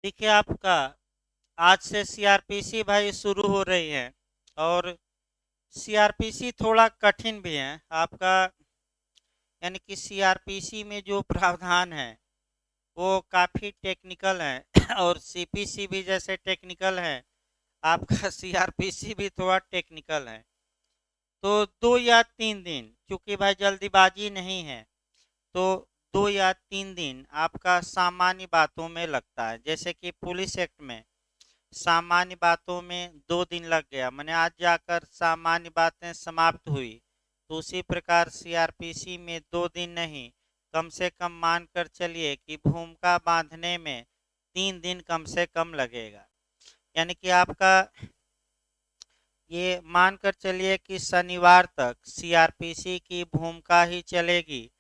देखिए आपका आज से सीआरपीसी भाई शुरू हो रही है। और सीआरपीसी थोड़ा कठिन भी है आपका। यानी कि सीआरपीसी में जो प्रावधान है वो काफ़ी टेक्निकल है और सीपीसी भी जैसे टेक्निकल है, आपका सीआरपीसी भी थोड़ा टेक्निकल है। तो 2 या 3 दिन, क्योंकि भाई जल्दीबाजी नहीं है, तो 2 या 3 दिन आपका सामान्य बातों में लगता है। जैसे कि पुलिस एक्ट में सामान्य बातों में 2 दिन लग गया, मैंने आज जाकर सामान्य बातें समाप्त हुई। तो उसी प्रकार सीआरपीसी में 2 दिन नहीं, कम से कम मान कर चलिए कि भूमिका बांधने में 3 दिन कम से कम लगेगा। यानी कि आपका ये मानकर चलिए कि शनिवार तक सीआरपीसी की भूमिका ही चलेगी,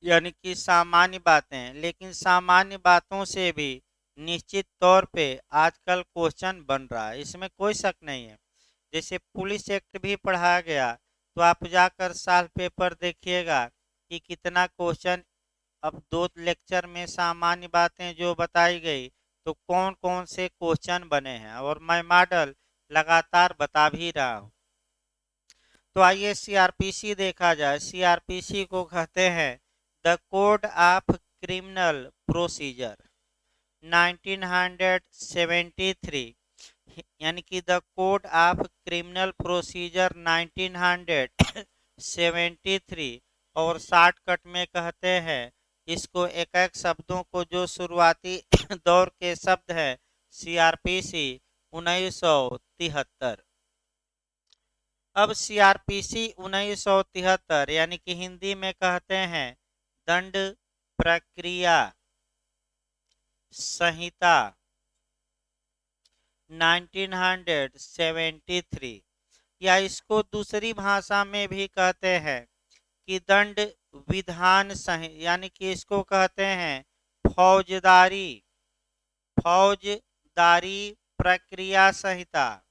यानी कि सामान्य बातें। लेकिन सामान्य बातों से भी निश्चित तौर पे आजकल क्वेश्चन बन रहा है, इसमें कोई शक नहीं है। जैसे पुलिस एक्ट भी पढ़ाया गया, तो आप जाकर साल पेपर देखिएगा कि कितना क्वेश्चन। अब 2 लेक्चर में सामान्य बातें जो बताई गई, तो कौन कौन से क्वेश्चन बने हैं और मैं मॉडल लगातार बता भी रहा हूँ। तो आइए सीआरपीसी देखा जाए। सीआरपीसी को कहते हैं the code of criminal procedure 1973, यानी कि the code of criminal procedure 1973। और शॉर्टकट में कहते हैं इसको एक एक शब्दों को, जो शुरुआती दौर के शब्द है सीआरपीसी 1973। अब सीआरपीसी 1973 यानी कि हिंदी में कहते हैं दंड प्रक्रिया संहिता 1973, या इसको दूसरी भाषा में भी कहते हैं कि दंड विधान संहिता, यानी कि इसको कहते हैं फौजदारी फौजदारी प्रक्रिया संहिता।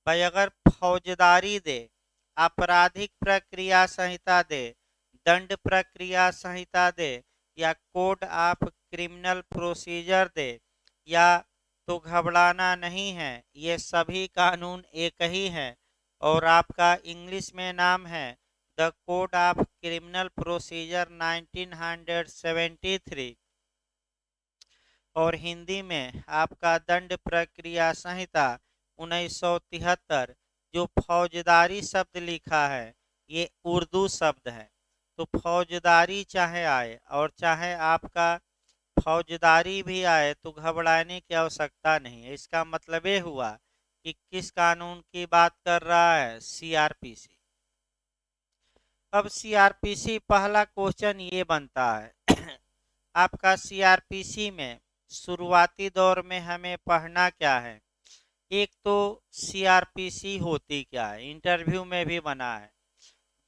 भाई अगर फौजदारी दे, आपराधिक प्रक्रिया संहिता दे, दंड प्रक्रिया संहिता दे, या कोड ऑफ क्रिमिनल प्रोसीजर दे, या तो घबराना नहीं है, ये सभी कानून एक ही हैं। और आपका इंग्लिश में नाम है the code of criminal procedure 1973, और हिंदी में आपका दंड प्रक्रिया संहिता 1973। जो फौजदारी शब्द लिखा है ये उर्दू शब्द है। तो फौजदारी चाहे आए और चाहे आपका फौजदारी भी आए, तो घबराने की आवश्यकता नहीं है। इसका मतलब ये हुआ कि किस कानून की बात कर रहा है, सीआरपीसी। अब सीआरपीसी पहला क्वेश्चन ये बनता है आपका सीआरपीसी में शुरुआती दौर में हमें पढ़ना क्या है। एक तो सीआरपीसी होती क्या है, इंटरव्यू में भी बना है।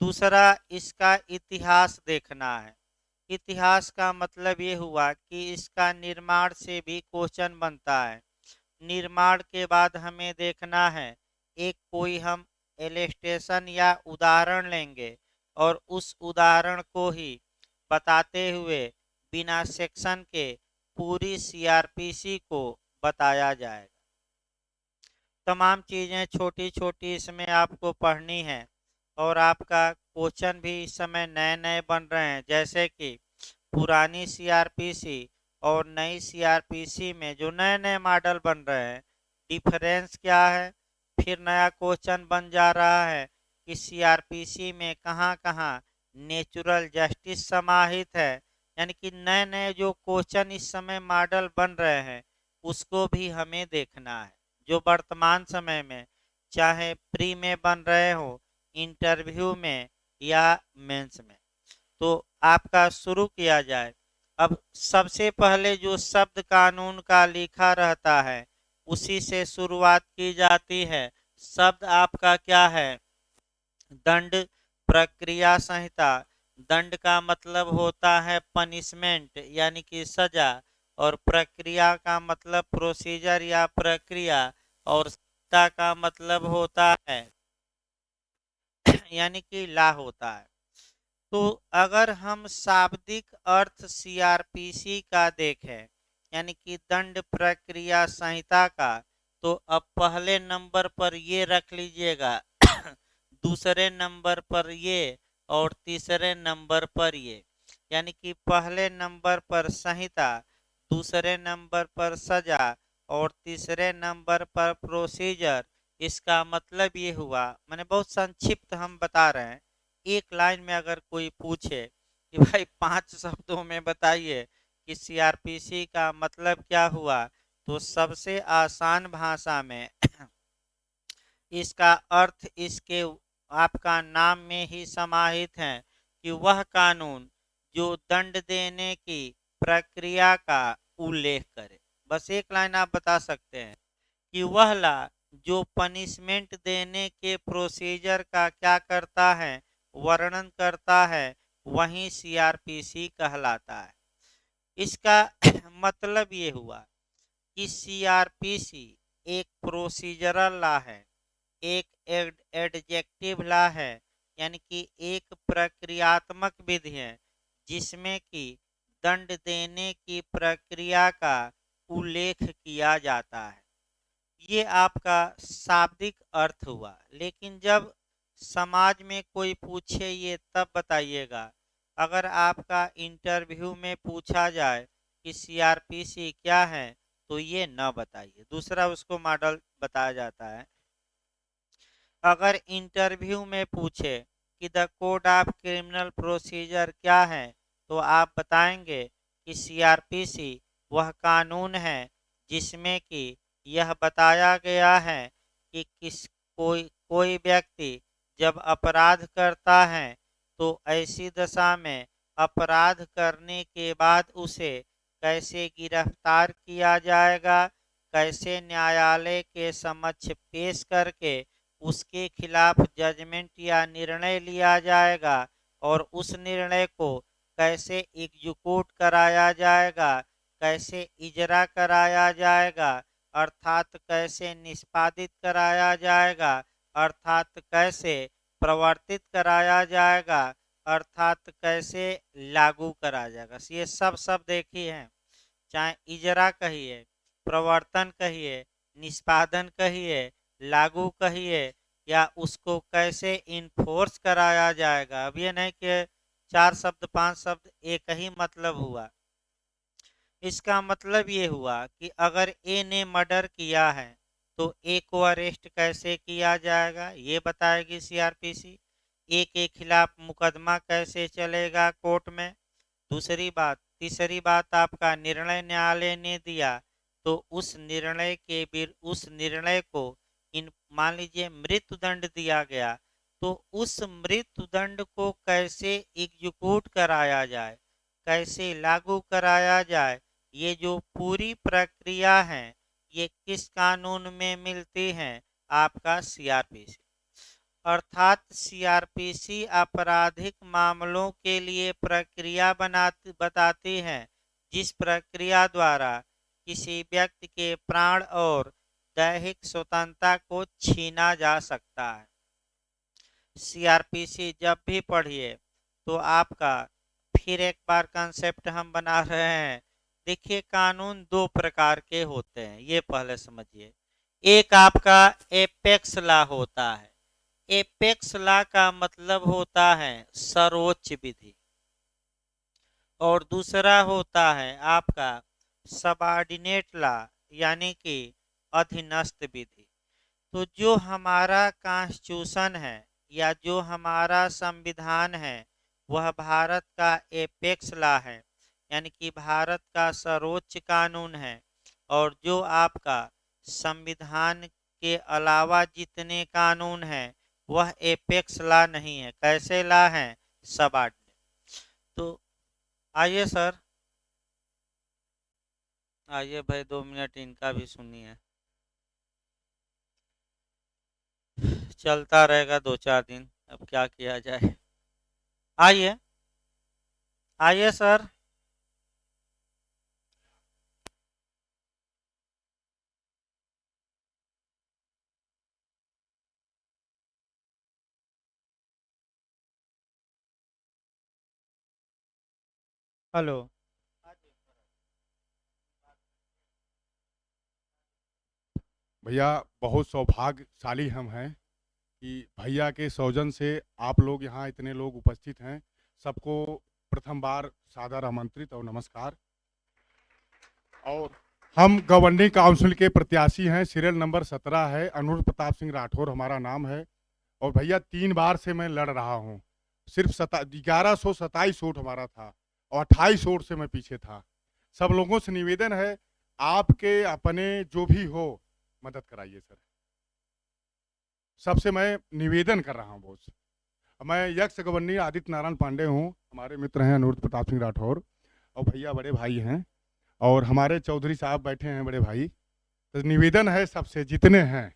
दूसरा, इसका इतिहास देखना है। इतिहास का मतलब ये हुआ कि इसका निर्माण से भी क्वेश्चन बनता है। निर्माण के बाद हमें देखना है, एक कोई हम इलस्ट्रेशन या उदाहरण लेंगे और उस उदाहरण को ही बताते हुए बिना सेक्शन के पूरी सीआरपीसी को बताया जाएगा। तमाम चीज़ें छोटी छोटी इसमें आपको पढ़नी है। और आपका क्वेश्चन भी इस समय नए नए बन रहे हैं, जैसे कि पुरानी सीआरपीसी और नई सीआरपीसी में जो नए नए मॉडल बन रहे हैं, डिफरेंस क्या है। फिर नया क्वेश्चन बन जा रहा है कि सीआरपीसी में कहाँ कहाँ नेचुरल जस्टिस समाहित है। यानी कि नए नए जो क्वेश्चन इस समय मॉडल बन रहे हैं, उसको भी हमें देखना है, जो वर्तमान समय में चाहे प्री में बन रहे हो, इंटरव्यू में या मेंस में। तो आपका शुरू किया जाए। अब सबसे पहले जो शब्द कानून का लिखा रहता है उसी से शुरुआत की जाती है। शब्द आपका क्या है, दंड प्रक्रिया संहिता। दंड का मतलब होता है पनिशमेंट, यानी कि सजा। और प्रक्रिया का मतलब प्रोसीजर या प्रक्रिया। और संहिता का मतलब होता है यानी कि ला होता है। तो अगर हम शाब्दिक अर्थ सीआरपीसी का देखें, यानी कि दंड प्रक्रिया संहिता का, तो अब पहले नंबर पर ये रख लीजिएगा, दूसरे नंबर पर ये, और तीसरे नंबर पर ये। यानी कि पहले नंबर पर संहिता, दूसरे नंबर पर सजा, और तीसरे नंबर पर प्रोसीजर। इसका मतलब ये हुआ, मैंने बहुत संक्षिप्त हम बता रहे हैं। एक लाइन में अगर कोई पूछे कि भाई 5 शब्दों में बताइए कि सीआरपीसी का मतलब क्या हुआ, तो सबसे आसान भाषा में इसका अर्थ इसके आपका नाम में ही समाहित है कि वह कानून जो दंड देने की प्रक्रिया का उल्लेख करे। बस एक लाइन आप बता सकते हैं कि वह ला जो पनिशमेंट देने के प्रोसीजर का क्या करता है, वर्णन करता है, वही सीआरपीसी कहलाता है। इसका मतलब ये हुआ कि सीआरपीसी एक प्रोसीजरल लॉ है, एक एडजेक्टिव लॉ है, यानी कि एक प्रक्रियात्मक विधि है जिसमें कि दंड देने की प्रक्रिया का उल्लेख किया जाता है। ये आपका शाब्दिक अर्थ हुआ। लेकिन जब समाज में कोई पूछे ये तब बताइएगा। अगर आपका इंटरव्यू में पूछा जाए कि सीआरपीसी क्या है, तो ये न बताइए, दूसरा उसको मॉडल बताया जाता है। अगर इंटरव्यू में पूछे कि the code of criminal procedure क्या है, तो आप बताएंगे कि सीआरपीसी वह कानून है जिसमें कि यह बताया गया है कि कोई व्यक्ति जब अपराध करता है, तो ऐसी दशा में अपराध करने के बाद उसे कैसे गिरफ्तार किया जाएगा, कैसे न्यायालय के समक्ष पेश करके उसके खिलाफ जजमेंट या निर्णय लिया जाएगा, और उस निर्णय को कैसे एग्जीक्यूट कराया जाएगा, कैसे इजरा कराया जाएगा, अर्थात कैसे निष्पादित कराया जाएगा, अर्थात कैसे प्रवर्तित कराया जाएगा, अर्थात कैसे लागू कराया जाएगा। ये सब शब्द एक ही हैं, चाहे इजरा कहिए, प्रवर्तन कहिए, निष्पादन कहिए, लागू कहिए, या उसको कैसे इन्फोर्स कराया जाएगा। अब ये नहीं कि 4 शब्द 5 शब्द, एक ही मतलब हुआ। इसका मतलब ये हुआ कि अगर ए ने मर्डर किया है, तो ए को अरेस्ट कैसे किया जाएगा, ये बताएगी सीआरपीसी। ए के खिलाफ मुकदमा कैसे चलेगा कोर्ट में। दूसरी बात, तीसरी बात, आपका निर्णय न्यायालय ने दिया, तो उस निर्णय को इन मान लीजिए मृत्युदंड दिया गया, तो उस मृत्युदंड को कैसे एग्जीक्यूट कराया जाए, कैसे लागू कराया जाए, ये जो पूरी प्रक्रिया है, ये किस कानून में मिलती है, आपका सीआरपीसी। अर्थात सीआरपीसी आपराधिक मामलों के लिए प्रक्रिया बताती है, जिस प्रक्रिया द्वारा किसी व्यक्ति के प्राण और दैहिक स्वतंत्रता को छीना जा सकता है। सीआरपीसी जब भी पढ़िए तो आपका फिर एक बार कंसेप्ट हम बना रहे हैं। देखिए, कानून दो प्रकार के होते हैं, ये पहले समझिए। एक आपका एपेक्स लॉ होता है। एपेक्स लॉ का मतलब होता है सर्वोच्च विधि, और दूसरा होता है आपका सबऑर्डिनेट लॉ, यानी कि अधीनस्थ विधि। तो जो हमारा कॉन्स्टिट्यूशन है या जो हमारा संविधान है, वह भारत का एपेक्स लॉ है, यानी कि भारत का सर्वोच्च कानून है। और जो आपका संविधान के अलावा जितने कानून हैं, वह एपेक्स लॉ नहीं है। कैसे लॉ है? सबऑर्डिनेट। तो आइए सर, आइए भाई 2 मिनट इनका भी सुनिए। चलता रहेगा 2 4 दिन, अब क्या किया जाए। आइए, आइए सर। हेलो। भैया बहुत सौभाग्यशाली हम हैं कि भैया के सौजन से आप लोग यहाँ इतने लोग उपस्थित हैं। सबको प्रथम बार सादर आमंत्रित और नमस्कार। और हम गवर्निंग काउंसिल के प्रत्याशी हैं, सीरियल नंबर 17 है, अनुर प्रताप सिंह राठौर हमारा नाम है। और भैया 3 बार से मैं लड़ रहा हूँ। सिर्फ 1127 वोट हमारा था और 28 वोट से मैं पीछे था। सब लोगों से निवेदन है, आपके अपने जो भी हो मदद कराइए सर। सबसे मैं निवेदन कर रहा हूँ बहुत। मैं यक्ष गवर्नर आदित्य नारायण पांडे हूँ, हमारे मित्र हैं अनुरुद्ध प्रताप सिंह राठौर और भैया बड़े भाई हैं, और हमारे चौधरी साहब बैठे हैं बड़े भाई। तो निवेदन है सबसे जितने हैं।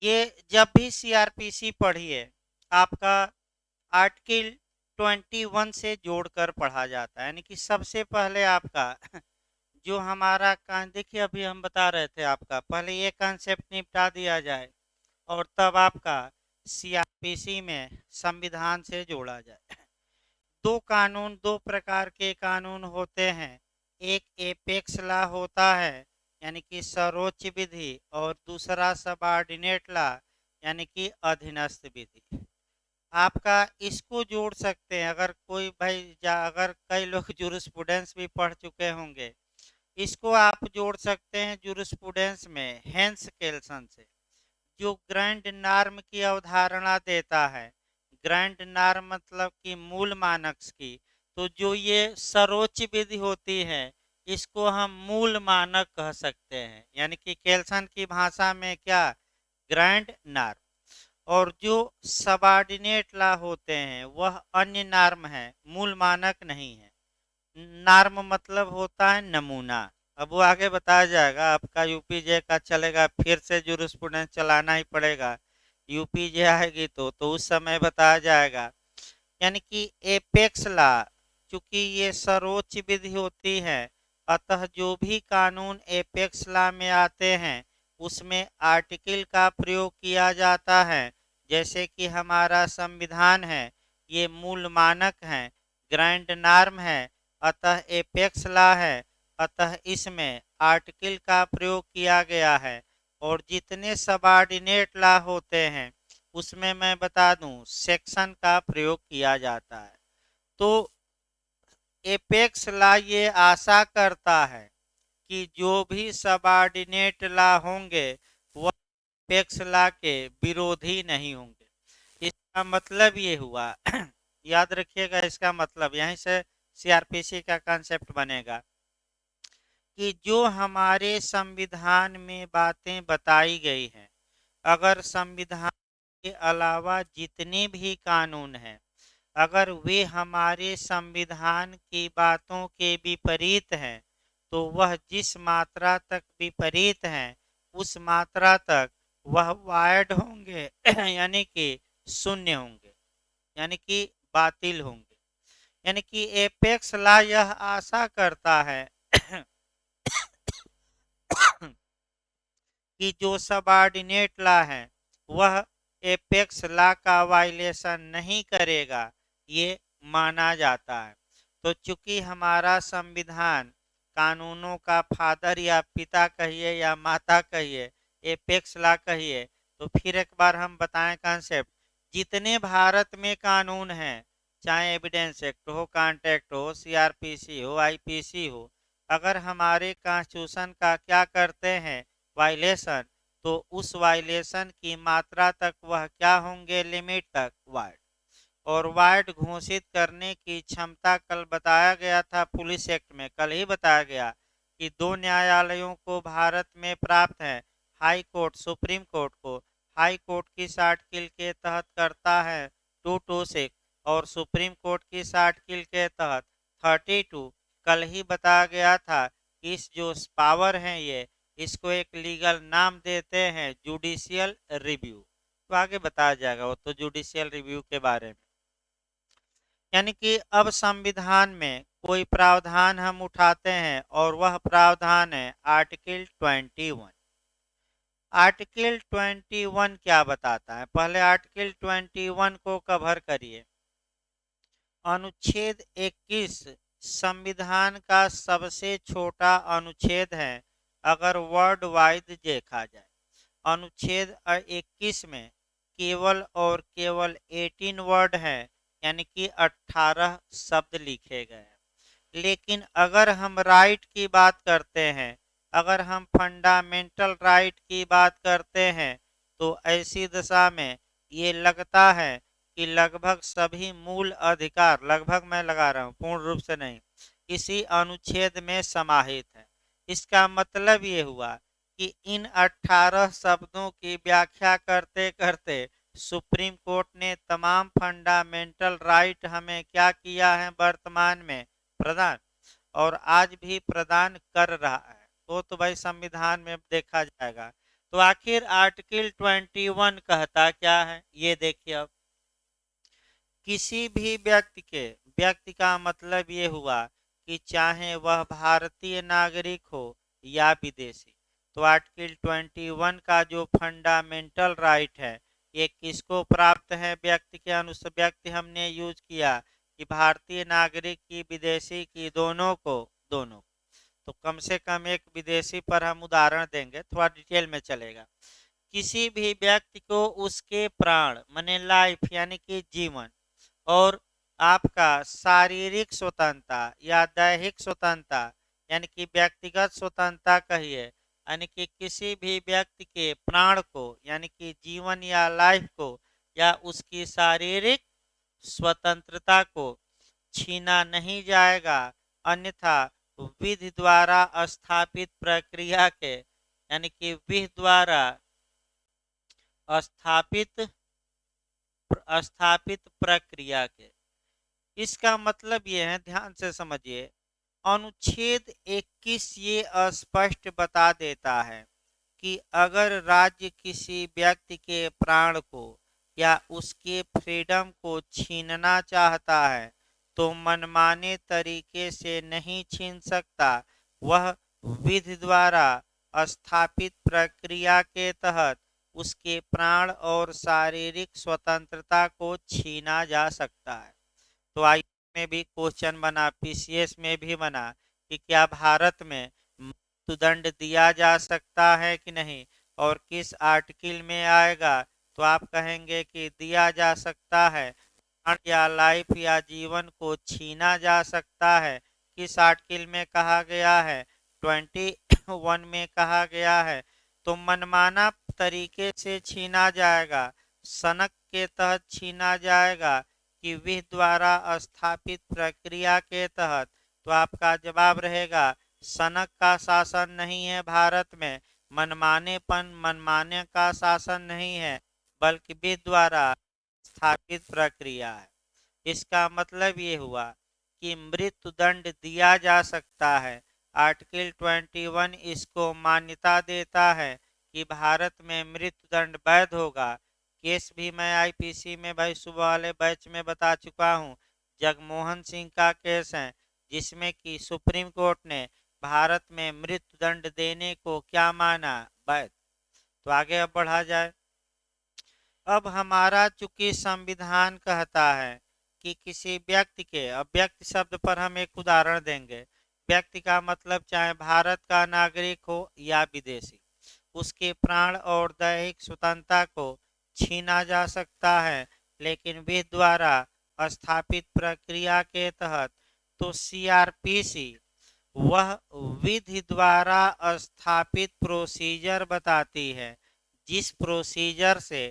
ये जब भी सीआरपीसी पढ़िए, आपका आर्टिकल 21 से जोड़कर पढ़ा जाता है, यानी कि सबसे पहले आपका जो हमारा देखिए अभी हम बता रहे थे, आपका पहले ये कॉन्सेप्ट निपटा दिया जाए और तब आपका सीआरपीसी में संविधान से जोड़ा जाए। दो कानून, दो प्रकार के कानून होते हैं। एक एपेक्स लॉ होता है, यानी कि सर्वोच्च विधि, और दूसरा सबऑर्डिनेट लॉ, यानी कि अधीनस्थ विधि। आपका इसको जोड़ सकते हैं, अगर कोई भाई अगर कई लोग जूरिस्प्रूडेंस भी पढ़ चुके होंगे, इसको आप जोड़ सकते हैं जूरिस्प्रूडेंस में हेंस केल्सन से, जो ग्रैंड नॉर्म की अवधारणा देता है। ग्रैंड नॉर्म मतलब कि मूल मानक की। तो जो ये सर्वोच्च विधि होती है, इसको हम मूल मानक कह सकते हैं, यानी कि केल्सन की भाषा में क्या, ग्रैंड नॉर्म। और जो सबऑर्डिनेट लॉ होते हैं वह अन्य नॉर्म है, मूल मानक नहीं है। नॉर्म मतलब होता है नमूना। अब वो आगे बताया जाएगा, आपका यूपीजे का चलेगा, फिर से जूरिस्प्रूडेंस चलाना ही पड़ेगा, यूपीजे आएगी तो उस समय बताया जाएगा। यानी कि एपेक्स लॉ, चूंकि ये सर्वोच्च विधि होती है, अतः जो भी कानून एपेक्स लॉ में आते हैं उसमें आर्टिकल का प्रयोग किया जाता है। जैसे कि हमारा संविधान है, ये मूल मानक है, ग्रैंड नॉर्म है, अतः एपेक्स लॉ है, अतः इसमें आर्टिकल का प्रयोग किया गया है। और जितने सबऑर्डिनेट लॉ होते हैं उसमें मैं बता दूं सेक्शन का प्रयोग किया जाता है। तो एपेक्स लॉ ये आशा करता है कि जो भी सबऑर्डिनेट लॉ होंगे वह एपेक्स लॉ के विरोधी नहीं होंगे। इसका मतलब ये हुआ याद रखिएगा, इसका मतलब यहीं से सीआरपीसी का कंसेप्ट बनेगा कि जो हमारे संविधान में बातें बताई गई हैं, अगर संविधान के अलावा जितने भी कानून हैं, अगर वे हमारे संविधान की बातों के विपरीत हैं, तो वह जिस मात्रा तक विपरीत हैं उस मात्रा तक वह वायड होंगे यानी कि शून्य होंगे, यानी कि बातिल होंगे। यानी कि एपेक्स लॉ यह आशा करता है कि जो सबऑर्डिनेट लॉ है वह एपेक्स लॉ का वायलेशन नहीं करेगा, ये माना जाता है। तो चूंकि हमारा संविधान कानूनों का फादर या पिता कहिए या माता कहिए, एपेक्स लॉ कहिए, तो फिर एक बार हम बताएं कंसेप्ट। जितने भारत में कानून हैं, चाहे एविडेंस एक्ट हो, कॉन्ट्रैक्ट हो, सीआरपीसी हो, आईपीसी हो, अगर हमारे कॉन्स्टिट्यूशन का क्या करते हैं वायलेशन, तो उस वायलेशन की मात्रा तक वह क्या होंगे, लिमिट तक वाइड। और वाइड घोषित करने की क्षमता कल बताया गया था पुलिस एक्ट में, कल ही बताया गया कि दो न्यायालयों को भारत में प्राप्त है, हाई कोर्ट सुप्रीम कोर्ट को। हाई कोर्ट की 60 किल के तहत करता है 226 और सुप्रीम कोर्ट की 60 किल के तहत 32। कल ही बताया गया था कि इस जो पावर है ये, इसको एक लीगल नाम देते हैं जुडिशियल रिव्यू। तो आगे बताया जाएगा वो तो जुडिशियल रिव्यू के बारे में। यानी कि अब संविधान में कोई प्रावधान हम उठाते हैं और वह प्रावधान है आर्टिकल 21। आर्टिकल 21 क्या बताता है, पहले आर्टिकल 21 को कवर करिए। अनुच्छेद 21 संविधान का सबसे छोटा अनुच्छेद है अगर वर्ल्ड वाइड देखा जाए। अनुच्छेद 21 में केवल और केवल 18 वर्ड है, यानी कि 18 शब्द लिखे गए हैं। लेकिन अगर हम राइट की बात करते हैं, अगर हम फंडामेंटल राइट की बात करते हैं, तो ऐसी दशा में ये लगता है कि लगभग सभी मूल अधिकार, लगभग मैं लगा रहा हूँ, पूर्ण रूप से नहीं, इसी अनुच्छेद में समाहित है। इसका मतलब ये हुआ कि इन 18 शब्दों की व्याख्या करते करते सुप्रीम कोर्ट ने तमाम फंडामेंटल राइट हमें क्या किया है, वर्तमान में प्रदान, और आज भी प्रदान कर रहा है। तो भाई संविधान में देखा जाएगा। तो आखिर आर्टिकल 21 कहता क्या है, ये देखिए। अब किसी भी व्यक्ति का मतलब ये हुआ कि चाहे वह भारतीय नागरिक हो या विदेशी। तो आर्टिकल 21 का जो फंडामेंटल राइट है ये किसको प्राप्त है, व्यक्ति के अनुसार। व्यक्ति हमने यूज किया कि भारतीय नागरिक की, विदेशी की, दोनों। तो कम से कम एक विदेशी पर हम उदाहरण देंगे, थोड़ा डिटेल में चलेगा। किसी भी व्यक्ति को उसके प्राण माने लाइफ यानी कि जीवन और आपका शारीरिक स्वतंत्रता या दैहिक स्वतंत्रता यानी कि व्यक्तिगत स्वतंत्रता कहिए, यानी कि किसी भी व्यक्ति के प्राण को यानी कि जीवन या लाइफ को या उसकी शारीरिक स्वतंत्रता को छीना नहीं जाएगा, अन्यथा विधि द्वारा स्थापित प्रक्रिया के यानी कि विधि द्वारा स्थापित स्थापित प्रक्रिया के। इसका मतलब ये है, ध्यान से समझिए, अनुच्छेद 21 ये स्पष्ट बता देता है कि अगर राज्य किसी व्यक्ति के प्राण को या उसके फ्रीडम को छीनना चाहता है तो मनमाने तरीके से नहीं छीन सकता, वह विधि द्वारा स्थापित प्रक्रिया के तहत उसके प्राण और शारीरिक स्वतंत्रता को छीना जा सकता है। तो आई में भी क्वेश्चन बना, पीसीएस में भी बना कि क्या भारत में मृत्युदंड दिया जा सकता है कि नहीं, और किस आर्टिकल में आएगा, तो आप कहेंगे कि दिया जा सकता है, प्राण या लाइफ या जीवन को छीना जा सकता है। किस आर्टिकल में कहा गया है? 21 में कहा गया है। तो मनमाना तरीके से छीना जाएगा, सनक के तहत छीना जाएगा कि विधि द्वारा स्थापित प्रक्रिया के तहत? तो आपका जवाब रहेगा सनक का शासन नहीं है भारत में, मनमाने का शासन नहीं है, बल्कि विधि द्वारा स्थापित प्रक्रिया है। इसका मतलब ये हुआ कि मृत्यु दंड दिया जा सकता है। आर्टिकल 21 इसको मान्यता देता है कि भारत में मृत्यु दंड वैध होगा। केस भी मैं आईपीसी में भाई सुबह वाले बैच में बता चुका हूँ। जगमोहन सिंह का केस है, जिसमें कि सुप्रीम कोर्ट ने भारत में मृत्यु दंड देने को क्या माना? वैध। तो आगे अब बढ़ा जाए। अब हमारा चूंकि संविधान कहता है कि किसी व्यक्ति के, अब व्यक्ति शब्द पर हम एक उदाहरण देंगे। व्यक्ति का मतलब चाहे भारत का नागरिक हो या विदेशी, उसके प्राण और दैहिक स्वतंत्रता को छीना जा सकता है, लेकिन विधि द्वारा स्थापित प्रक्रिया के तहत। तो सीआरपीसी वह विधि द्वारा स्थापित प्रोसीजर बताती है जिस प्रोसीजर से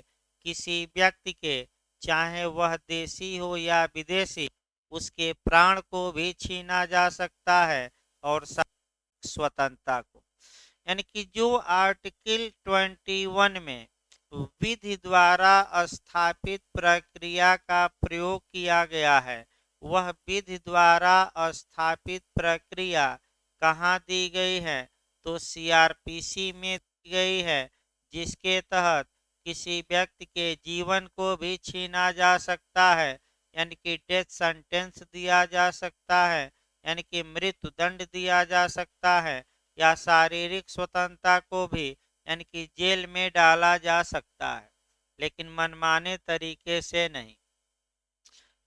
किसी व्यक्ति के, चाहे वह देशी हो या विदेशी, उसके प्राण को भी छीना जा सकता है और स्वतंत्रता को। यानी कि जो आर्टिकल 21 में विधि द्वारा स्थापित प्रक्रिया का प्रयोग किया गया है, वह विधि द्वारा स्थापित प्रक्रिया कहाँ दी गई है? तो सीआरपीसी में दी गई है, जिसके तहत किसी व्यक्ति के जीवन को भी छीना जा सकता है, यानी कि डेथ सेंटेंस दिया जा सकता है, यानी कि मृत्यु दंड दिया जा सकता है, या शारीरिक स्वतंत्रता को भी, यानी कि जेल में डाला जा सकता है, लेकिन मनमाने तरीके से नहीं।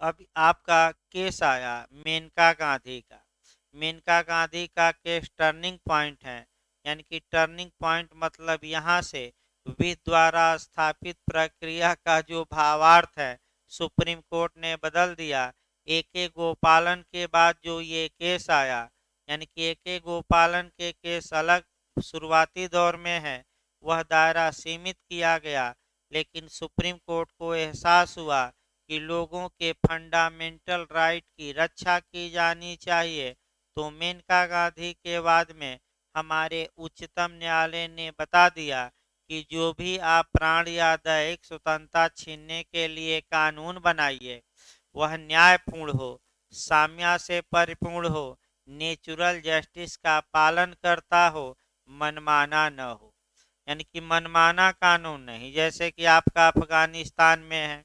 अब आपका केस आया मेनका गांधी का। मेनका गांधी का केस टर्निंग पॉइंट है, यानी कि टर्निंग पॉइंट मतलब यहाँ से विधि द्वारा स्थापित प्रक्रिया का जो भावार्थ है सुप्रीम कोर्ट ने बदल दिया। AK गोपालन के बाद जो ये केस आया, यानी कि AK गोपालन के केस अलग शुरुआती दौर में है, वह दायरा सीमित किया गया, लेकिन सुप्रीम कोर्ट को एहसास हुआ कि लोगों के फंडामेंटल राइट की रक्षा की जानी चाहिए। तो मेनका गांधी के बाद में हमारे उच्चतम न्यायालय ने बता दिया कि जो भी आप प्राण या दैहिक स्वतंत्रता छीनने के लिए कानून बनाइए, वह न्यायपूर्ण हो, साम्य से परिपूर्ण हो, नेचुरल जस्टिस का पालन करता हो, मनमाना न हो। यानी कि मनमाना कानून नहीं, जैसे कि आपका अफगानिस्तान में है,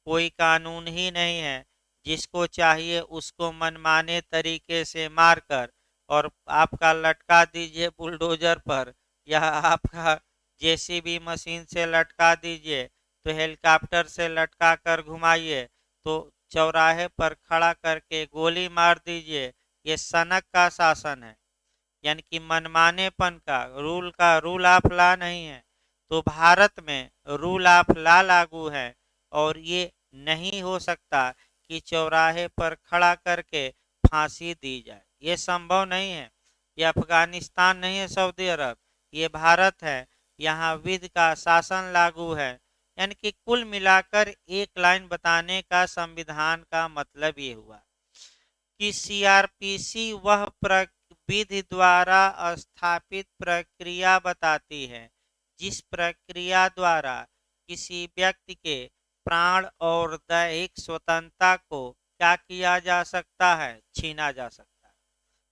कोई कानून ही नहीं है, जिसको चाहिए उसको मनमाने तरीके से मारकर और आपका लटका दीजिए बुलडोजर पर, या आपका जेसीबी मशीन से लटका दीजिए, तो हेलीकॉप्टर से लटका कर घुमाइए, तो चौराहे पर खड़ा करके गोली मार दीजिए। ये सनक का शासन है, यानी कि मनमानेपन का रूल ऑफ लॉ नहीं है। तो भारत में रूल ऑफ लॉ लागू है, और ये नहीं हो सकता कि चौराहे पर खड़ा करके फांसी दी जाए, ये संभव नहीं है। ये अफगानिस्तान नहीं है, सऊदी अरब, ये भारत है। यहाँ विधि का शासन लागू है। यानी कि कुल मिलाकर एक लाइन बताने का संविधान का मतलब ये हुआ कि सीआरपीसी वह विधि द्वारा स्थापित प्रक्रिया बताती है जिस प्रक्रिया द्वारा किसी व्यक्ति के प्राण और दैहिक स्वतंत्रता को क्या किया जा सकता है? छीना जा सकता है।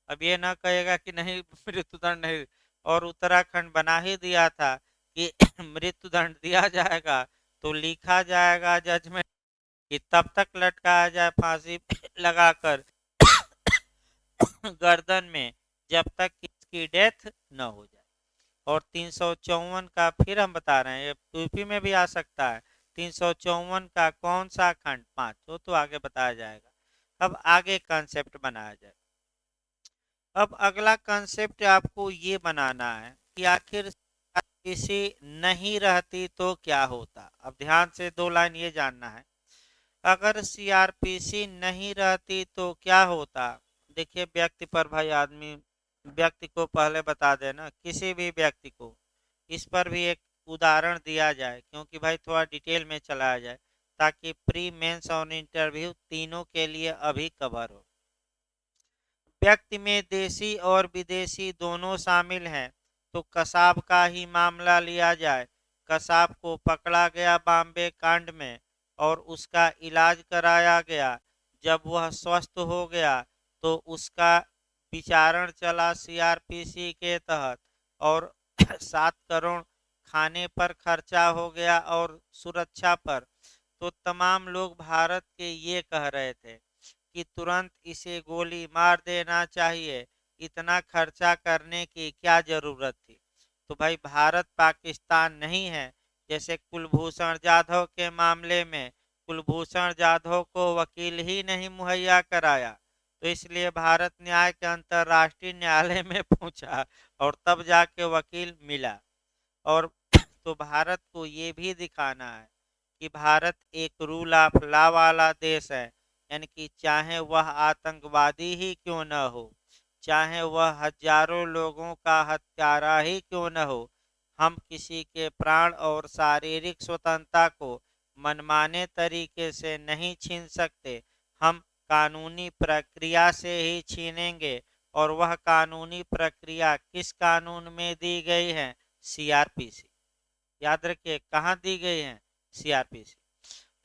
अब ये न कहेगा कि नहीं मृत्युदंड नहीं, और उत्तराखंड बना ही दिया था कि मृत्युदंड दिया जाएगा, तो लिखा जाएगा जजमेंट कि तब तक लटकाया जाए फांसी लगाकर गर्दन में जब तक इसकी डेथ न हो जाए। और 354 का फिर हम बता रहे हैं, ये यूपी में भी आ सकता है। 354 का कौन सा खंड? 5, तो आगे बताया जाएगा। अब आगे कंसेप्ट बनाया जाए। अब अगला कंसेप्ट आपको ये बनाना है कि आखिर सीआरपीसी नहीं रहती तो क्या होता। अब ध्यान से 2 लाइन ये जानना है। अगर सीआरपीसी नहीं रहती तो क्या होता। देखिए व्यक्ति पर भाई आदमी व्यक्ति को पहले बता देना, किसी भी व्यक्ति को इस पर भी एक उदाहरण दिया जाए, क्योंकि भाई थोड़ा डिटेल में चलाया जाए ताकि प्री मेंस और इंटरव्यू तीनों के लिए अभी कवर हो। व्यक्ति में देसी और विदेशी दोनों शामिल हैं। तो कसाब का ही मामला लिया जाए। कसाब को पकड़ा गया बॉम्बे कांड में और उसका इलाज कराया गया। जब वह स्वस्थ हो गया तो उसका विचारण चला सीआरपीसी के तहत और 7 करोड़ खाने पर खर्चा हो गया और सुरक्षा पर। तो तमाम लोग भारत के ये कह रहे थे कि तुरंत इसे गोली मार देना चाहिए, इतना खर्चा करने की क्या जरूरत थी। तो भाई भारत पाकिस्तान नहीं है। जैसे कुलभूषण जाधव के मामले में कुलभूषण जाधव को वकील ही नहीं मुहैया कराया, तो इसलिए भारत न्याय के अंतर्राष्ट्रीय न्यायालय में पहुंचा और तब जाके वकील मिला। और तो भारत को ये भी दिखाना है कि भारत एक रूल ऑफ लॉ वाला देश है। यानी कि चाहे वह आतंकवादी ही क्यों न हो, चाहे वह हजारों लोगों का हत्यारा ही क्यों न हो, हम किसी के प्राण और शारीरिक स्वतंत्रता को मनमाने तरीके से नहीं छीन सकते। हम कानूनी प्रक्रिया से ही छीनेंगे। और वह कानूनी प्रक्रिया किस कानून में दी गई है? सीआरपीसी। याद रखिए कहाँ दी गई है? सीआरपीसी।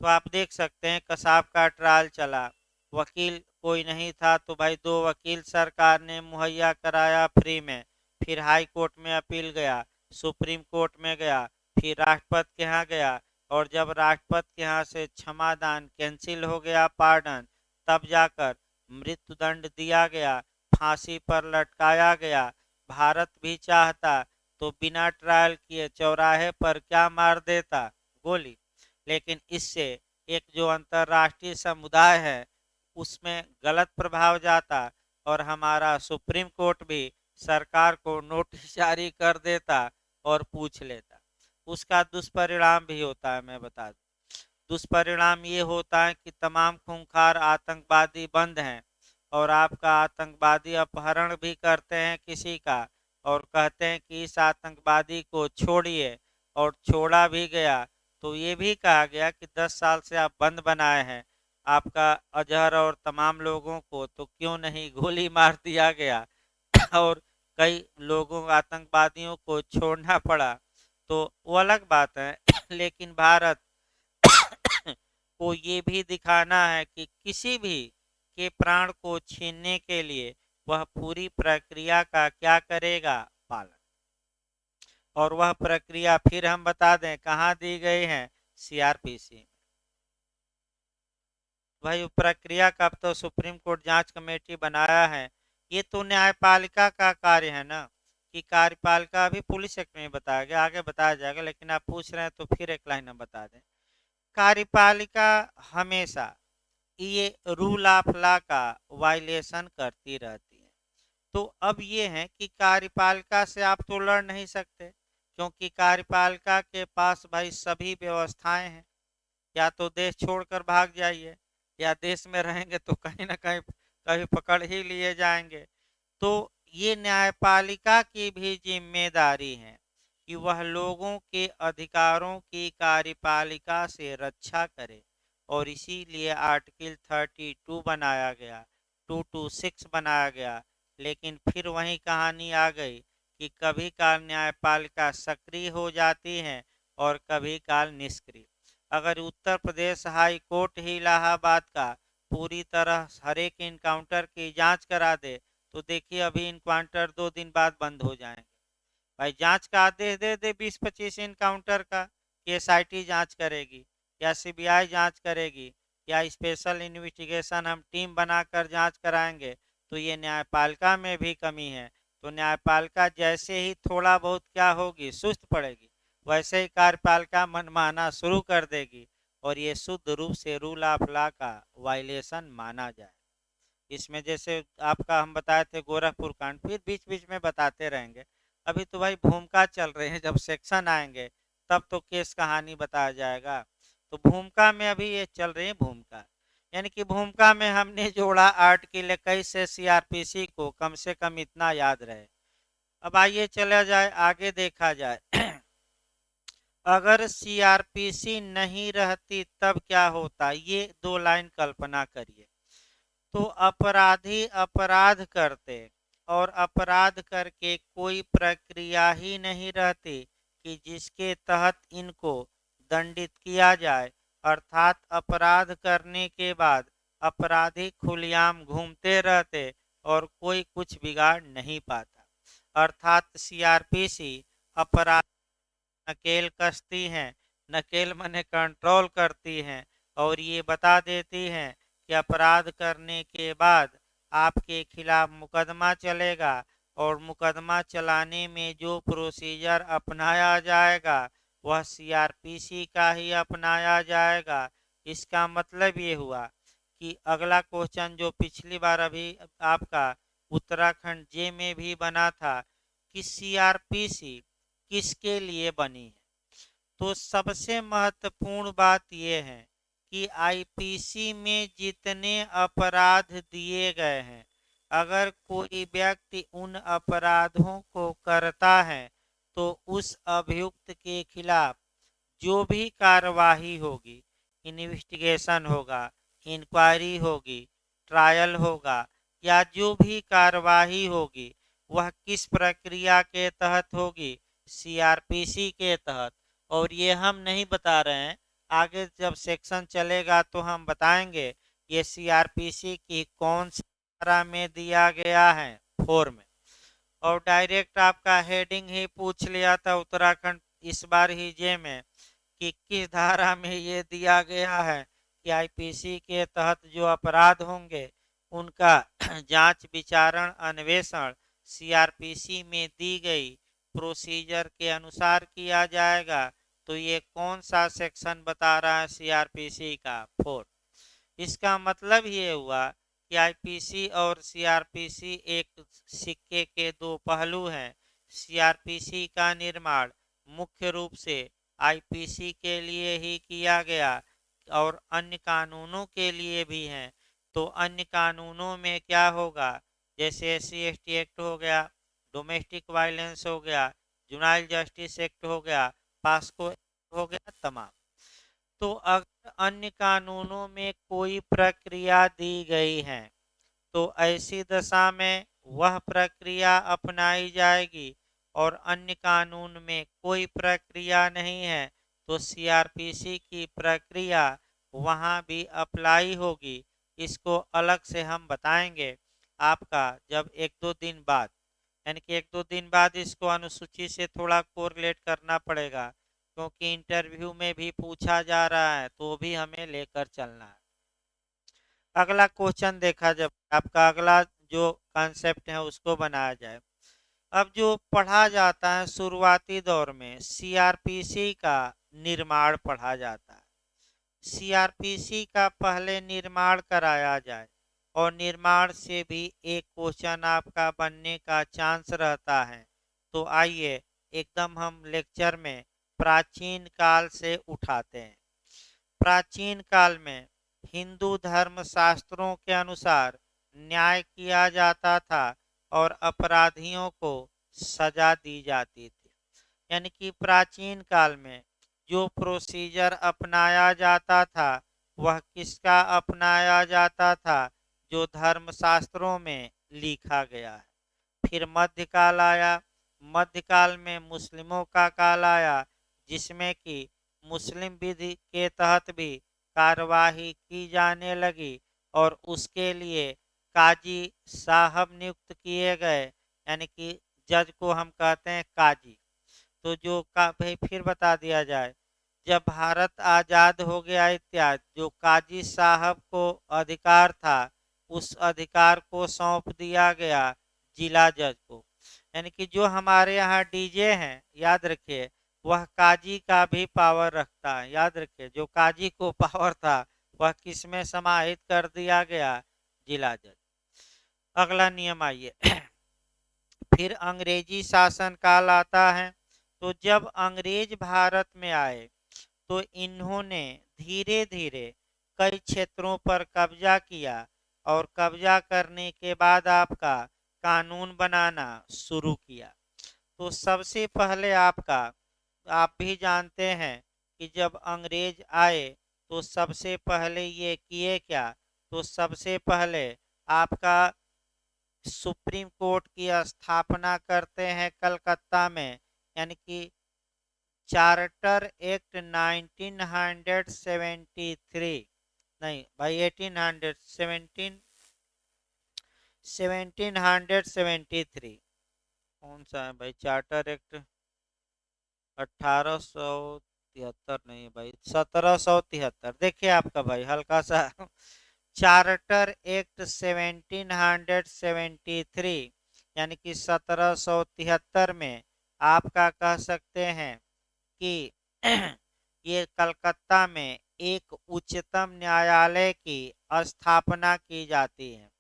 तो आप देख सकते हैं कसाब का ट्रायल चला, वकील कोई नहीं था तो भाई 2 वकील सरकार ने मुहैया कराया फ्री में। फिर हाई कोर्ट में अपील गया, सुप्रीम कोर्ट में गया, फिर राष्ट्रपति के यहाँ गया। और जब राष्ट्रपति के यहाँ से क्षमादान कैंसिल हो गया, पार्डन, तब जाकर मृत्युदंड दिया गया, फांसी पर लटकाया गया। भारत भी चाहता तो बिना ट्रायल किए चौराहे पर क्या मार देता? गोली। लेकिन इससे एक जो अंतर्राष्ट्रीय समुदाय है उसमें गलत प्रभाव जाता और हमारा सुप्रीम कोर्ट भी सरकार को नोटिस जारी कर देता और पूछ लेता। उसका दुष्परिणाम भी होता है, मैं बता दूं। दुष्परिणाम ये होता है कि तमाम खूंखार आतंकवादी बंद हैं और आपका आतंकवादी अपहरण भी करते हैं किसी का और कहते हैं कि इस आतंकवादी को छोड़िए, और छोड़ा भी गया। तो ये भी कहा गया कि 10 साल से आप बंद बनाए हैं आपका अजहर और तमाम लोगों को, तो क्यों नहीं गोली मार दिया गया और कई लोगों आतंकवादियों को छोड़ना पड़ा। तो वो अलग बात है लेकिन भारत को ये भी दिखाना है कि किसी भी के प्राण को छीनने के लिए वह पूरी प्रक्रिया का क्या करेगा? पालन। और वह प्रक्रिया फिर हम बता दें कहाँ दी गई है? सीआरपीसी में। भाई प्रक्रिया का अब तो सुप्रीम कोर्ट जांच कमेटी बनाया है। ये तो न्यायपालिका का कार्य है ना, कि कार्यपालिका भी पुलिस एक्ट में बताया गया, आगे बताया जाएगा, लेकिन आप पूछ रहे हैं तो फिर एक लाइन हम बता दें। कार्यपालिका हमेशा ये रूल ऑफ लॉ का वायलेशन करती रहती है। तो अब ये है कि कार्यपालिका से आप तो लड़ नहीं सकते, क्योंकि कार्यपालिका के पास भाई सभी व्यवस्थाएं हैं। या तो देश छोड़कर भाग जाइए, या देश में रहेंगे तो कहीं ना कहीं कभी पकड़ ही लिए जाएंगे। तो ये न्यायपालिका की भी जिम्मेदारी है कि वह लोगों के अधिकारों की कार्यपालिका से रक्षा करे। और इसीलिए आर्टिकल 32 बनाया गया, 226 बनाया गया। लेकिन फिर वही कहानी आ गई कि कभी काल न्यायपालिका सक्रिय हो जाती है और कभी काल निष्क्रिय। अगर उत्तर प्रदेश हाई कोर्ट ही इलाहाबाद का पूरी तरह हर एक इनकाउंटर की जांच करा दे तो देखिए अभी इनकाउंटर 2 दिन बाद बंद हो जाएंगे। भाई जांच का आदेश दे दे 20-25 इनकाउंटर का कि एसआईटी जांच करेगी या सीबीआई जांच करेगी या स्पेशल इन्वेस्टिगेशन हम टीम बनाकर जांच कराएंगे, तो ये न्यायपालिका में भी कमी है। तो न्यायपालिका जैसे ही थोड़ा बहुत क्या होगी, सुस्त पड़ेगी, वैसे ही कार्यपालिका मनमाना शुरू कर देगी और ये शुद्ध रूप से रूल ऑफ लॉ का वायलेशन माना जाए। इसमें जैसे आपका हम बताए थे गोरखपुर कांड, फिर बीच बीच में बताते रहेंगे। अभी तो भाई भूमिका चल रहे हैं, जब सेक्शन आएंगे तब तो केस कहानी बताया जाएगा। तो भूमिका में अभी ये चल रही है भूमिका, यानी कि भूमिका में हमने जोड़ा आर्टिकल 21 से सीआरपीसी को, कम से कम इतना याद रहे। अब आइए चला जाए आगे, देखा जाए अगर सीआरपीसी नहीं रहती तब क्या होता, ये दो लाइन कल्पना करिए। तो अपराधी अपराध करते और अपराध करके कोई प्रक्रिया ही नहीं रहती कि जिसके तहत इनको दंडित किया जाए, अर्थात अपराध करने के बाद अपराधी खुलेआम घूमते रहते और कोई कुछ बिगाड़ नहीं पाता। अर्थात सीआरपीसी अपराध नकेल कसती हैं, नकेल मने कंट्रोल करती हैं, और ये बता देती हैं कि अपराध करने के बाद आपके खिलाफ मुकदमा चलेगा और मुकदमा चलाने में जो प्रोसीजर अपनाया जाएगा वह सीआरपीसी का ही अपनाया जाएगा। इसका मतलब ये हुआ कि अगला क्वेश्चन जो पिछली बार अभी आपका उत्तराखंड जे में भी बना था कि सीआरपीसी किसके लिए बनी है, तो सबसे महत्वपूर्ण बात यह है कि आईपीसी में जितने अपराध दिए गए हैं, अगर कोई व्यक्ति उन अपराधों को करता है तो उस अभियुक्त के खिलाफ जो भी कार्यवाही होगी, इन्वेस्टिगेशन होगा, इंक्वायरी होगी, ट्रायल होगा, या जो भी कार्यवाही होगी वह किस प्रक्रिया के तहत होगी, सीआरपीसी के तहत। और ये हम नहीं बता रहे हैं, आगे जब सेक्शन चलेगा तो हम बताएंगे ये सीआरपीसी की कौन सी धारा में दिया गया है, 4 में। और डायरेक्ट आपका हेडिंग ही पूछ लिया था उत्तराखंड इस बार ही जे में कि किस धारा में ये दिया गया है कि आईपीसी के तहत जो अपराध होंगे उनका जांच विचारण अन्वेषण सीआरपीसी में दी गई प्रोसीजर के अनुसार किया जाएगा। तो ये कौन सा सेक्शन बता रहा है सीआरपीसी का, 4। इसका मतलब ये हुआ कि आईपीसी और सीआरपीसी एक सिक्के के दो पहलू हैं। सीआरपीसी का निर्माण मुख्य रूप से आईपीसी के लिए ही किया गया और अन्य कानूनों के लिए भी हैं। तो अन्य कानूनों में क्या होगा, जैसे SC/ST एक्ट हो गया, डोमेस्टिक वायलेंस हो गया, जुनाइल जस्टिस एक्ट हो गया, पास्को हो गया, तमाम। तो अगर अन्य कानूनों में कोई प्रक्रिया दी गई है तो ऐसी दशा में वह प्रक्रिया अपनाई जाएगी, और अन्य कानून में कोई प्रक्रिया नहीं है तो सीआरपीसी की प्रक्रिया वहां भी अप्लाई होगी। इसको अलग से हम बताएंगे आपका जब 1-2 दिन बाद, यानी कि 1-2 दिन बाद इसको अनुसूची से थोड़ा कोरिलेट करना पड़ेगा, क्योंकि इंटरव्यू में भी पूछा जा रहा है तो भी हमें लेकर चलना है। अगला क्वेश्चन देखा जब आपका अगला जो कॉन्सेप्ट है उसको बनाया जाए। अब जो पढ़ा जाता है शुरुआती दौर में सीआरपीसी का निर्माण पढ़ा जाता है। सीआरपीसी का पहले निर्माण कराया जाए, और निर्माण से भी एक क्वेश्चन आपका बनने का चांस रहता है। तो आइए एकदम हम लेक्चर में प्राचीन काल से उठाते हैं। प्राचीन काल में हिंदू धर्म शास्त्रों के अनुसार न्याय किया जाता था और अपराधियों को सजा दी जाती थी। यानी कि प्राचीन काल में जो प्रोसीजर अपनाया जाता था वह किसका अपनाया जाता था, जो धर्मशास्त्रों में लिखा गया है। फिर मध्यकाल आया, मध्यकाल में मुस्लिमों का काल आया, जिसमें कि मुस्लिम विधि के तहत भी कार्यवाही की जाने लगी और उसके लिए काजी साहब नियुक्त किए गए, यानी कि जज को हम कहते हैं काजी। तो जो का भाई फिर बता दिया जाए, जब भारत आज़ाद हो गया इत्यादि, जो काजी साहब को अधिकार था उस अधिकार को सौंप दिया गया जिला जज को। यानी कि जो हमारे यहाँ डीजे हैं, याद रखिए वह काजी का भी पावर रखता है। याद रखिए जो काजी को पावर था वह किस में समाहित कर दिया गया, जिला जज। अगला नियम आइए फिर अंग्रेजी शासन काल आता है। तो जब अंग्रेज भारत में आए तो इन्होंने धीरे धीरे कई क्षेत्रों पर कब्जा किया और कब्जा करने के बाद आपका कानून बनाना शुरू किया। तो सबसे पहले आपका, आप भी जानते हैं कि जब अंग्रेज आए तो सबसे पहले ये किए क्या, तो सबसे पहले आपका सुप्रीम कोर्ट की स्थापना करते हैं कलकत्ता में, यानी कि चार्टर एक्ट 1973, नहीं भाई 1773, कौन सा है भाई चार्टर एक्ट, 1873 नहीं भाई 1773। देखिए आपका भाई हल्का सा चार्टर एक्ट 1773 यानी कि 1773 में आपका कह सकते हैं कि ये कलकत्ता में एक उच्चतम न्यायालय की स्थापना की जाती है।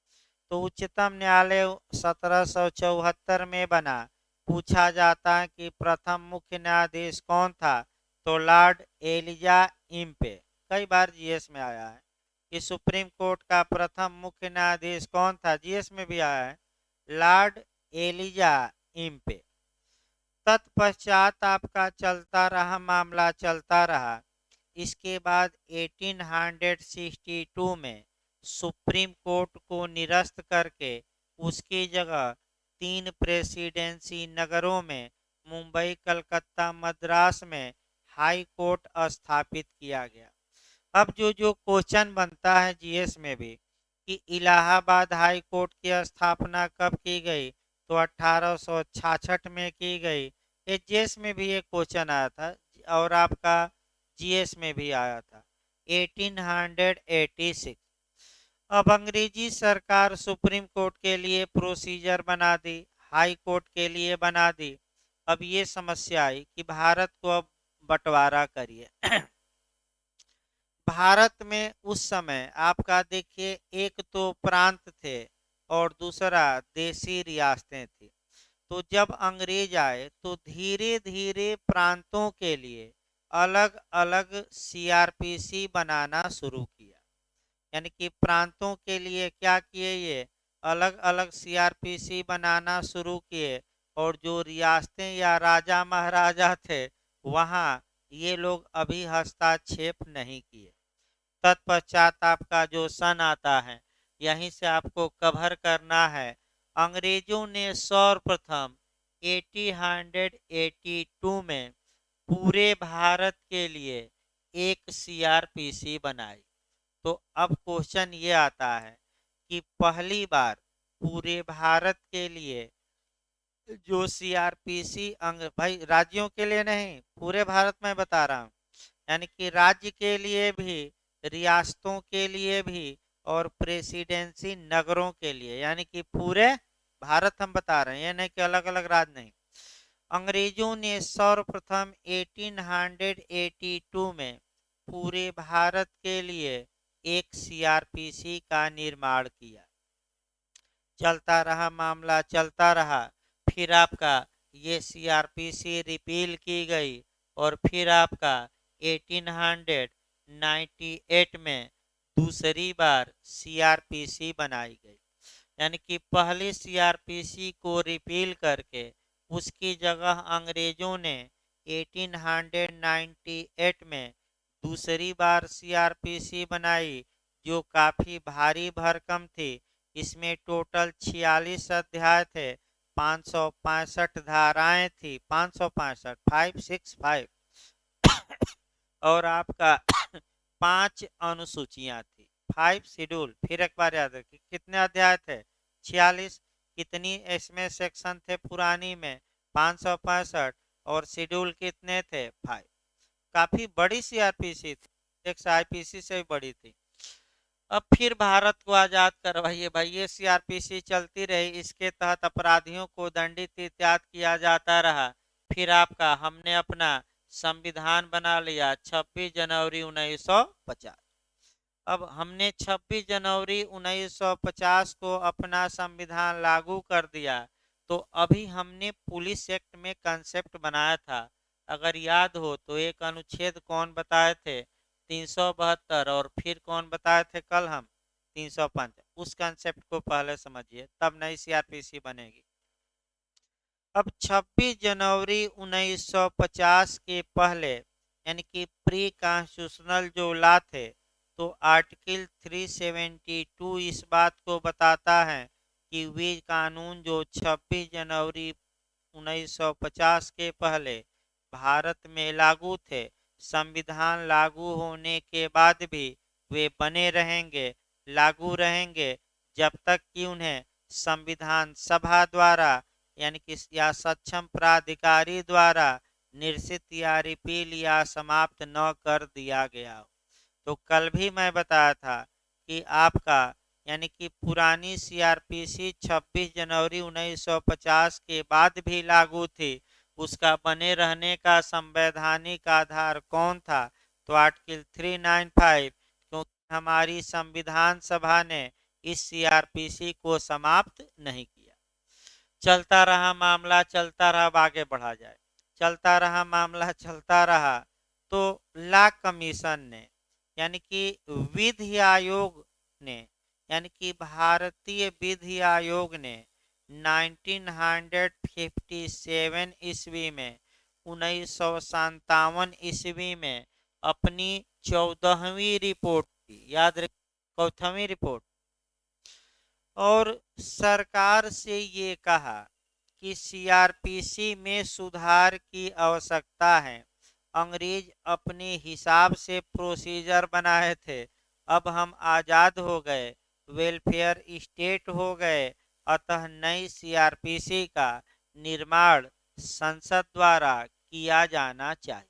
तो उच्चतम न्यायालय 1774 में बना। पूछा जाता है कि प्रथम मुख्य न्यायाधीश कौन था, तो लॉर्ड एलिजा इम्पे। कई बार जीएस में आया है कि सुप्रीम कोर्ट का प्रथम मुख्य न्यायाधीश कौन था, जीएस में भी आया है, लॉर्ड एलिजा इम्पे। तत्पश्चात आपका चलता रहा, मामला चलता रहा। इसके बाद 1862 में सुप्रीम कोर्ट को निरस्त करके उसकी जगह 3 प्रेसिडेंसी नगरों में मुंबई, कलकत्ता, मद्रास में हाई कोर्ट स्थापित किया गया। अब जो जो क्वेश्चन बनता है जीएस में भी कि इलाहाबाद हाई कोर्ट की स्थापना कब की गई, तो 1866 में की गई। जीएस में भी एक क्वेश्चन आया था और आपका जीएस में भी आया था 1886। अब अंग्रेजी सरकार सुप्रीम कोर्ट के लिए प्रोसीजर बना दी, हाई कोर्ट के लिए बना दी। अब ये समस्या आई कि भारत को अब बंटवारा करिए। भारत में उस समय आपका देखिए एक तो प्रांत थे और दूसरा देशी रियासतें थी। तो जब अंग्रेज आए तो धीरे धीरे प्रांतों के लिए अलग अलग सीआरपीसी बनाना शुरू किया। यानी कि प्रांतों के लिए क्या किए, ये अलग अलग सीआरपीसी बनाना शुरू किए। और जो रियासतें या राजा महाराजा थे वहाँ ये लोग अभी हस्तक्षेप नहीं किए। तत्पश्चात आपका जो सन आता है, यहीं से आपको कवर करना है। अंग्रेजों ने सर्वप्रथम 1882 में पूरे भारत के लिए एक सीआरपीसी बनाई। तो अब क्वेश्चन ये आता है कि पहली बार पूरे भारत के लिए जो सीआरपीसी अंग, भाई राज्यों के लिए नहीं, पूरे भारत में बता रहा हूँ, यानी कि राज्य के लिए भी, रियासतों के लिए भी और प्रेसिडेंसी नगरों के लिए, यानी कि पूरे भारत हम बता रहे हैं, ये नहीं कि अलग अलग राज्य नहीं। अंग्रेजों ने सर्वप्रथम 1882 में पूरे भारत के लिए एक सीआरपीसी का निर्माण किया। चलता रहा, मामला चलता रहा। फिर आपका ये सीआरपीसी रिपील की गई और फिर आपका 1898 में दूसरी बार सीआरपीसी बनाई गई। यानी कि पहली सीआरपीसी को रिपील करके उसकी जगह अंग्रेजों ने 1898 में दूसरी बार सीआरपीसी बनाई, जो काफी भारी भरकम थी। इसमें टोटल 46 अध्याय थे, 565 धाराएं थी, 565 565 और आपका 5 अनुसूचियां थी, 5 शेड्यूल। फिर एक बार याद रखिए कितने अध्याय थे, 46। कितनी इसमें सेक्शन थे पुरानी में, 565 और शेड्यूल कितने थे, 5। काफी बड़ी सीआरपीसी थी, एक आईपीसी से भी बड़ी थी। अब फिर भारत को आजाद करवाइए भाई, ये सीआरपीसी चलती रही। इसके तहत अपराधियों को दंडित इत्यादि किया जाता रहा। फिर आपका हमने अपना संविधान बना लिया 26 जनवरी 1950। अब हमने 26 जनवरी 1950 को अपना संविधान लागू कर दिया। तो अभी हमने पुलिस एक्ट में कंसेप्ट बनाया था, अगर याद हो तो एक अनुच्छेद कौन बताए थे, 372, और फिर कौन बताए थे कल हम, 305। उस कंसेप्ट को पहले समझिए, तब नई सीआरपीसी बनेगी। अब 26 जनवरी 1950 के पहले यानी कि प्री कॉन्स्टिट्यूशनल जो लॉ थे, तो आर्टिकल 372 इस बात को बताता है कि वे कानून जो 26 जनवरी 1950 के पहले भारत में लागू थे, संविधान लागू होने के बाद भी वे बने रहेंगे, लागू रहेंगे, जब तक कि उन्हें संविधान सभा द्वारा यानी कि या सक्षम प्राधिकारी द्वारा निरसित या रिपील या समाप्त न कर दिया गया हो। तो कल भी मैं बताया था कि आपका यानी कि पुरानी सीआरपीसी 26 जनवरी 1950 के बाद भी लागू थी, उसका बने रहने का संवैधानिक आधार कौन था, तो आर्टिकल 395, क्योंकि हमारी संविधान सभा ने इस सीआरपीसी को समाप्त नहीं किया। चलता रहा मामला, चलता रहा, अब आगे बढ़ा जाए। चलता रहा मामला, चलता रहा, तो लॉ कमीशन ने यानी कि विधि आयोग ने यानी कि भारतीय विधि आयोग ने 1957 ईस्वी में 1957 ईस्वी में अपनी 14वीं रिपोर्ट की, याद रखिए 14वीं रिपोर्ट, और सरकार से ये कहा कि सीआरपीसी में सुधार की आवश्यकता है। अंग्रेज अपने हिसाब से प्रोसीजर बनाए थे, अब हम आज़ाद हो गए, वेलफेयर स्टेट हो गए, अतः नई सीआरपीसी का निर्माण संसद द्वारा किया जाना चाहिए।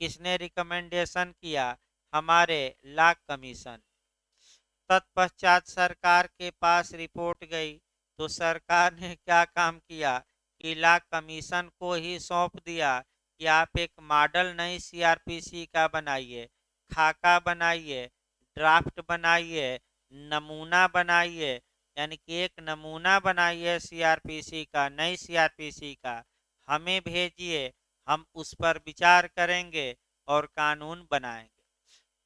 किसने रिकमेंडेशन किया, हमारे लॉ कमीशन। तत्पश्चात सरकार के पास रिपोर्ट गई, तो सरकार ने क्या काम किया कि लॉ कमीशन को ही सौंप दिया कि आप एक मॉडल नई सीआरपीसी का बनाइए, खाका बनाइए, ड्राफ्ट बनाइए, नमूना बनाइए, यानी कि एक नमूना बनाइए सीआरपीसी का, नई सीआरपीसी का, हमें भेजिए, हम उस पर विचार करेंगे और कानून बनाएंगे।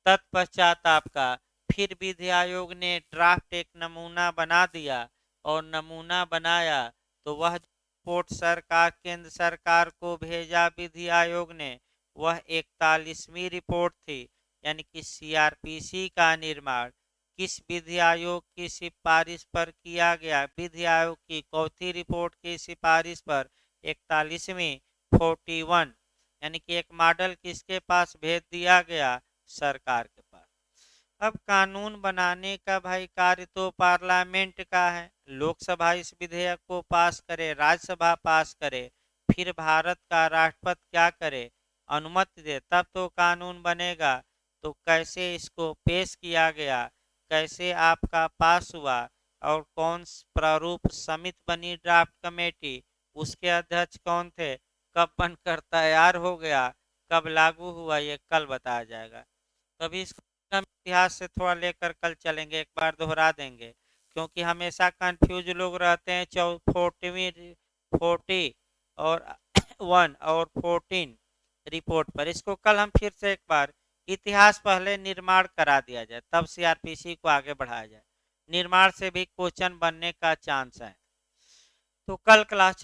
तत्पश्चात आपका फिर विधि आयोग ने ड्राफ्ट एक नमूना बना दिया, और नमूना बनाया तो वह रिपोर्ट सरकार केंद्र सरकार को भेजा विधि आयोग ने, वह 41वीं रिपोर्ट थी, यानी कि सीआरपीसी का निर्माण किस विधि आयोग की सिफारिश पर किया गया, विधि आयोग की चौथी रिपोर्ट की सिफारिश पर 41वीं 41, यानी कि एक मॉडल किसके पास भेज दिया गया, सरकार के पास। अब कानून बनाने का भाई कार्य तो पार्लियामेंट का है, लोकसभा इस विधेयक को पास करे, राज्यसभा पास करे, फिर भारत का राष्ट्रपति क्या करे, अनुमति दे, तब तो कानून बनेगा। तो कैसे इसको पेश किया गया, कैसे आपका पास हुआ, और कौन प्रारूप समिति बनी, ड्राफ्ट कमेटी, उसके अध्यक्ष कौन थे, कब बनकर तैयार हो गया, कब लागू हुआ, ये कल बताया जाएगा। तभी इसको हम इतिहास से थोड़ा लेकर कल चलेंगे, एक बार दोहरा देंगे, क्योंकि हमेशा कंफ्यूज लोग रहते हैं 40वीं 40 और 1 और 14 रिपोर्ट पर। इसको कल हम फिर से एक बार इतिहास पहले निर्माण करा दिया जाए, तब सीआरपीसी को आगे बढ़ाया जाए, निर्माण से भी क्वेश्चन बनने का चांस है। तो कल क्लास